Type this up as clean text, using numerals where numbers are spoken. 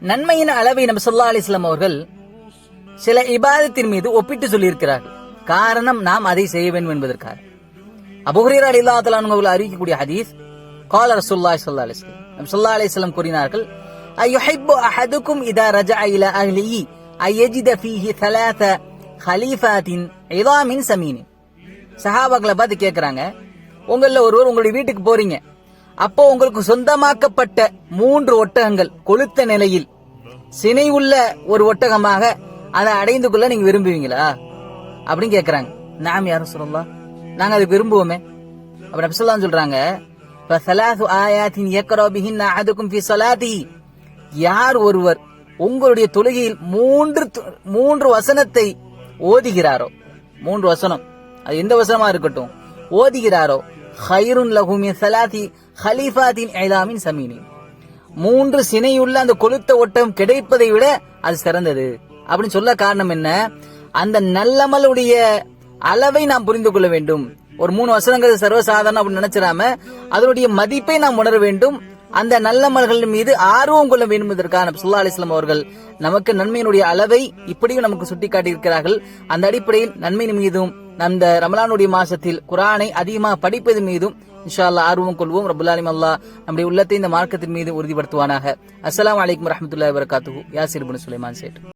நன்மையின் அளவை நபி ஸல்லல்லாஹு அலைஹி வஸல்லம் அவர்கள் சில இபாதத்தின் மீது ஒப்பிட்டு சொல்லியிருக்கிறார்கள். காரணம் நாம் அதை செய்ய வேண்டும் என்பதற்காக. அபூ ஹுரைரா ரலியல்லாஹு தஆலா அன்ஹு அவர்கள் அறிவிக்கக்கூடிய ஹதீஸ், قال ரசூலுல்லாஹி ஸல்லல்லாஹு அலைஹி வஸல்லம், நபி ஸல்லல்லாஹு அலைஹி வஸல்லம் கூறினார்கள், அய்யுஹிப்பு அஹதுக்கும் இதா ரஜஅ இலா அஹ்லிஹி அய்யஜித ஃபீஹி ثلاث خليفاتின் இதாமின் சமீன். சஹாபாக்களை பார்த்து கேட்கறாங்க, உங்கள ஒருவர் உங்களுடைய வீட்டுக்கு போறீங்க, அப்போ உங்களுக்கு சொந்தமாக்கப்பட்ட 3 ஒட்டகங்கள் கொளுத்த நிலையில் சினை உள்ள ஒரு ஒட்டகமாக அதை அடைந்து கொள்ள நீங்க விரும்புவீங்களா அப்படின்னு கேட்கறாங்க. நாம் யா ரசூலல்லாஹ், நாங்க அதை விரும்புவோமே. அப்ப நபி ஸல்லல்லாஹு சொல்றாங்க, ஃபஸலாத்து ஆயாத்தின் யக்ரா பிஹின்ன அஹதுக்கும் ஃபீ ஸலாத்திஹி, யார் ஒருவர் உங்களுடைய தொழுகையில் 3 வசனத்தை ஓதுகிறாரோ, 3 வசனம், அது எந்த வசனமா இருக்கட்டும், ஓதுகிறாரோ, ஹைருன் லஹு மின் ஸலாத்தி ஹலீஃபாத்தின் இலாமின் சமீனி, 3 சினையுள்ள அந்த கொளுத்த ஒட்டகம் கிடைப்பதை விட அது சிறந்தது அப்படின்னு சொல்ல காரணம் என்ன? அந்த நல்லமலுடைய அளவை நாம் புரிந்து கொள்ள வேண்டும். ஒரு 3 வசனங்கள் சர்வசாதாரணம் அப்படின்னு நினைச்சிடாம அதனுடைய மதிப்பை நாம் உணர வேண்டும். அந்த நல்லமல்கள் மீது ஆர்வம் கொள்ள வேண்டும் என்பதற்காக நபி ஸல்லல்லாஹு அலைஹி வஸல்லம் அவர்கள் நமக்கு நன்மையினுடைய அளவை இப்படியும் நமக்கு சுட்டிக்காட்டி இருக்கிறார்கள். அந்த அடிப்படையில் நன்மையின் மீதும் அந்த ரமலானுடைய மாசத்தில் குர்ஆனை அதிகமாக படிப்பது மீதும் இன்ஷா அல்லாஹ் ஆர்வம் கொள்வோம். ரப்பல் ஆலமீன் அல்லாஹ் நம்முடைய உள்ளத்தை இந்த மார்க்கத்தின் மீது உறுதிப்படுத்துவானாக. அஸ்ஸலாமு அலைக்கும் வரஹ்மத்துல்லாஹி வபரகாத்துஹு. யாசிர் இப்னு சுலைமான் சேட்.